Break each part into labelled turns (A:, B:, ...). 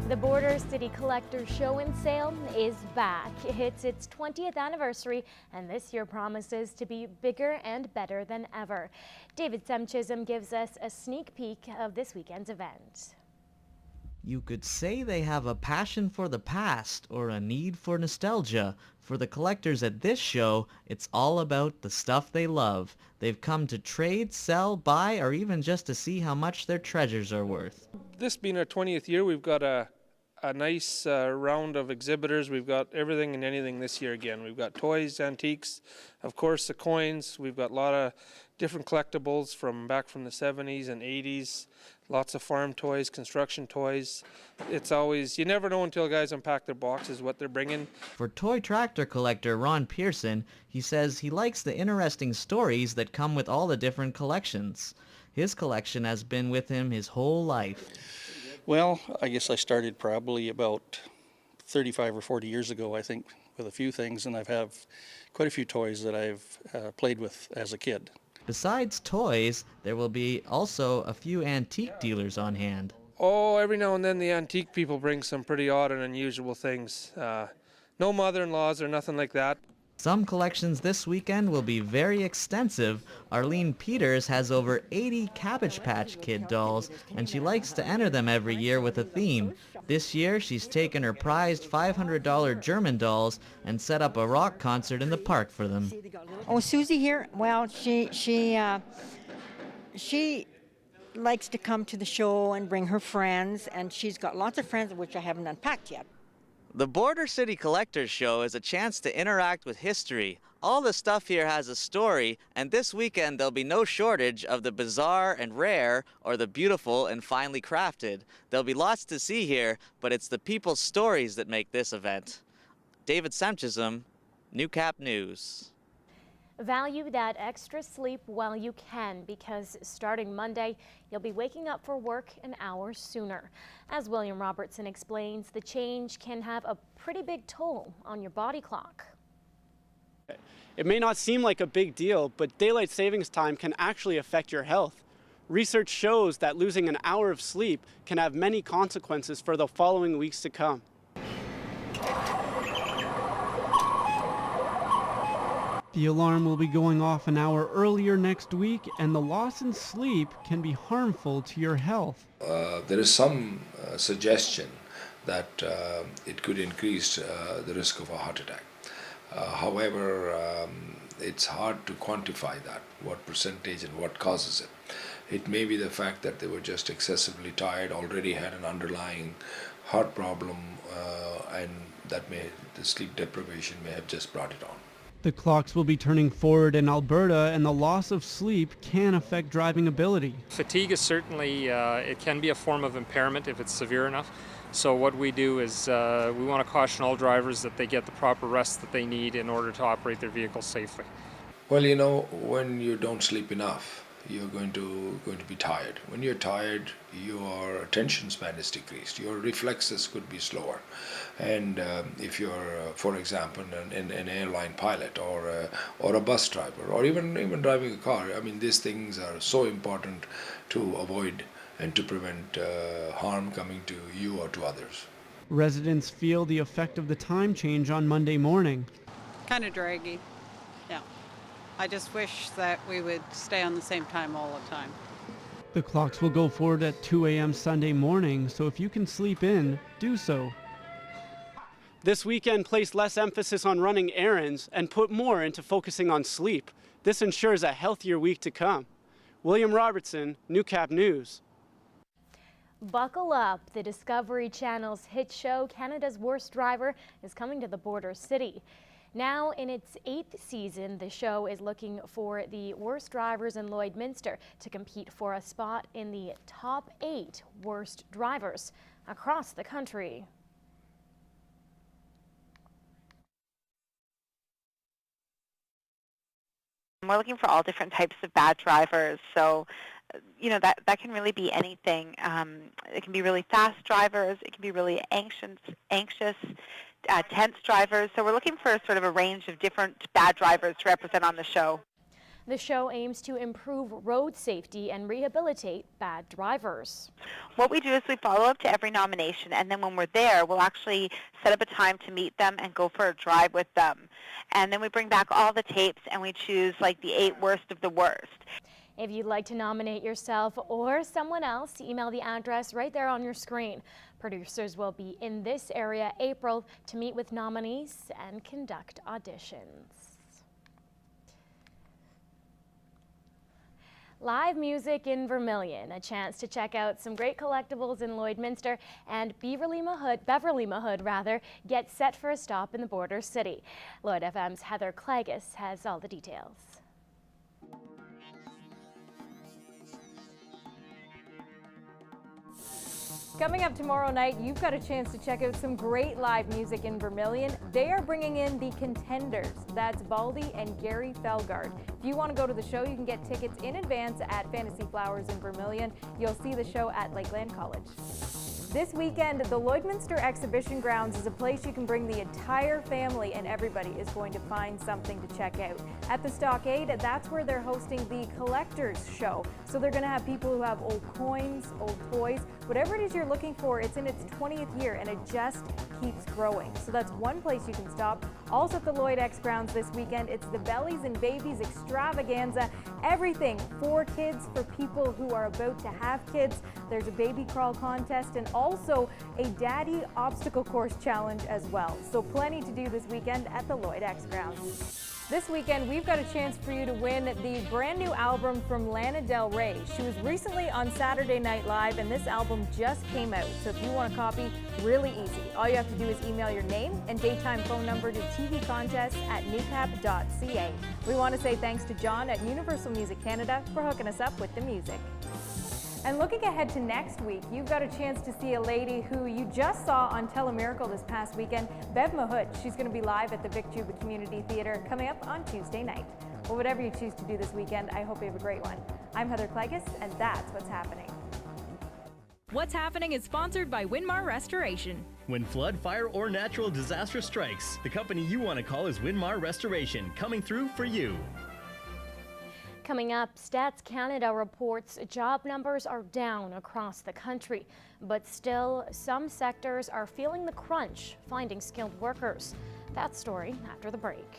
A: The Border City Collector Show and Sale is back. It hits its 20th anniversary, and this year promises to be bigger and better than ever. David Semchism gives us a sneak peek of this weekend's event.
B: You could say they have a passion for the past or a need for nostalgia. For the collectors at this show, it's all about the stuff they love. They've come to trade, sell, buy, or even just to see how much their treasures are worth.
C: This being our 20th year, we've got a nice round of exhibitors. We've got everything and anything this year again. We've got toys, antiques, of course the coins. We've got a lot of different collectibles from back from the 70s and 80s. Lots of farm toys, construction toys. It's always, you never know until guys unpack their boxes what they're bringing.
B: For toy tractor collector Ron Pearson, he says he likes the interesting stories that come with all the different collections. His collection has been with him his whole life.
D: Well, I guess I started probably about 35 or 40 years ago, I think, with a few things, and I've have quite a few toys that I've played with as a kid.
B: Besides toys, there will be also a few antique dealers on hand.
C: Oh, every now and then the antique people bring some pretty odd and unusual things. No mother-in-laws or nothing like that.
B: Some collections this weekend will be very extensive. Arlene Peters has over 80 Cabbage Patch Kid dolls, and she likes to enter them every year with a theme. This year, she's taken her prized $500 German dolls and set up a rock concert in the park for them.
E: Oh, Susie here? Well, she likes to come to the show and bring her friends, and she's got lots of friends, which I haven't unpacked yet.
B: The Border City Collectors Show is a chance to interact with history. All the stuff here has a story, and this weekend there'll be no shortage of the bizarre and rare or the beautiful and finely crafted. There'll be lots to see here, but it's the people's stories that make this event. David Semchism, Newcap News.
A: Value that extra sleep while you can, because starting Monday, you'll be waking up for work an hour sooner. As William Robertson explains, the change can have a pretty big toll on your body clock.
F: It may not seem like a big deal, but daylight savings time can actually affect your health. Research shows that losing an hour of sleep can have many consequences for the following weeks to come. The alarm will be going off an hour earlier next week, and the loss in sleep can be harmful to your health.
G: There is some suggestion that it could increase the risk of a heart attack. However, it's hard to quantify that, what percentage and what causes it. It may be the fact that they were just excessively tired, already had an underlying heart problem, and the sleep deprivation may have just brought it on.
F: The clocks will be turning forward in Alberta, and the loss of sleep can affect driving ability.
H: Fatigue is certainly, it can be a form of impairment if it's severe enough. So what we do is we want to caution all drivers that they get the proper rest that they need in order to operate their vehicles safely.
G: Well, you know, when you don't sleep enough, you're going to be tired. When you're tired, your attention span is decreased. Your reflexes could be slower. And if you're, for example, an airline pilot or a bus driver or even driving a car, I mean, these things are so important to avoid and to prevent harm coming to you or to others.
F: Residents feel the effect of the time change on Monday morning.
I: Kind of draggy, yeah. I just wish that we would stay on the same time all the time.
F: The clocks will go forward at 2 a.m. Sunday morning, so if you can sleep in, do so. This weekend, place less emphasis on running errands and put more into focusing on sleep. This ensures a healthier week to come. William Robertson, Newcap News.
A: Buckle up. The Discovery Channel's hit show, Canada's Worst Driver, is coming to the Border City. Now in its 8th season, the show is looking for the worst drivers in Lloydminster to compete for a spot in the top 8 worst drivers across the country.
J: We're looking for all different types of bad drivers, so you know that can really be anything. It can be really fast drivers, it can be really anxious, tense drivers. So we're looking for sort of a range of different bad drivers to represent on the show.
A: The show aims to improve road safety and rehabilitate bad drivers.
J: What we do is we follow up to every nomination, and then when we're there, we'll actually set up a time to meet them and go for a drive with them. And then we bring back all the tapes and we choose like the 8 worst of the worst.
A: If you'd like to nominate yourself or someone else, email the address right there on your screen. Producers will be in this area April to meet with nominees and conduct auditions. Live music in Vermilion, a chance to check out some great collectibles in Lloydminster, and Beverly Mahood gets set for a stop in the border city. Lloyd FM's Heather Clagus has all the details.
K: Coming up tomorrow night, you've got a chance to check out some great live music in Vermilion. They are bringing in the Contenders. That's Baldy and Gary Felgard. If you want to go to the show, you can get tickets in advance at Fantasy Flowers in Vermilion. You'll see the show at Lakeland College. This weekend, the Lloydminster Exhibition Grounds is a place you can bring the entire family, and everybody is going to find something to check out. At the Stockade, that's where they're hosting the Collectors Show. So they're going to have people who have old coins, old toys, whatever it is you're looking for. It's in its 20th year, and it just keeps growing. So that's one place you can stop. Also at the Lloyd X Grounds this weekend, it's the Bellies and Babies Extravaganza. Everything for kids, for people who are about to have kids. There's a baby crawl contest and also a daddy obstacle course challenge as well. So plenty to do this weekend at the Lloyd X Grounds. This weekend, we've got a chance for you to win the brand new album from Lana Del Rey. She was recently on Saturday Night Live, and this album just came out. So if you want a copy, really easy. All you have to do is email your name and daytime phone number to tvcontest@newcap.ca. We want to say thanks to John at Universal Music Canada for hooking us up with the music. And looking ahead to next week, you've got a chance to see a lady who you just saw on Telemiracle this past weekend, Bev Mahood. She's going to be live at the Vic Juba Community Theatre coming up on Tuesday night. Well, whatever you choose to do this weekend, I hope you have a great one. I'm Heather Clagus, and that's what's happening.
L: What's Happening is sponsored by Winmar Restoration.
M: When flood, fire, or natural disaster strikes, the company you want to call is Winmar Restoration, coming through for you.
A: Coming up, Stats Canada reports job numbers are down across the country, but still some sectors are feeling the crunch finding skilled workers. That story after the break.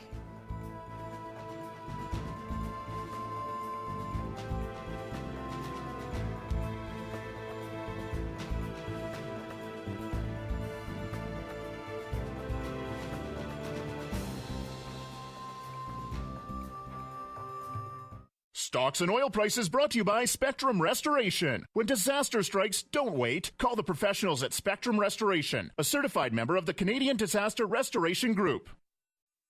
N: Stocks and oil prices brought to you by Spectrum Restoration. When disaster strikes, don't wait. Call the professionals at Spectrum Restoration, a certified member of the Canadian Disaster Restoration Group.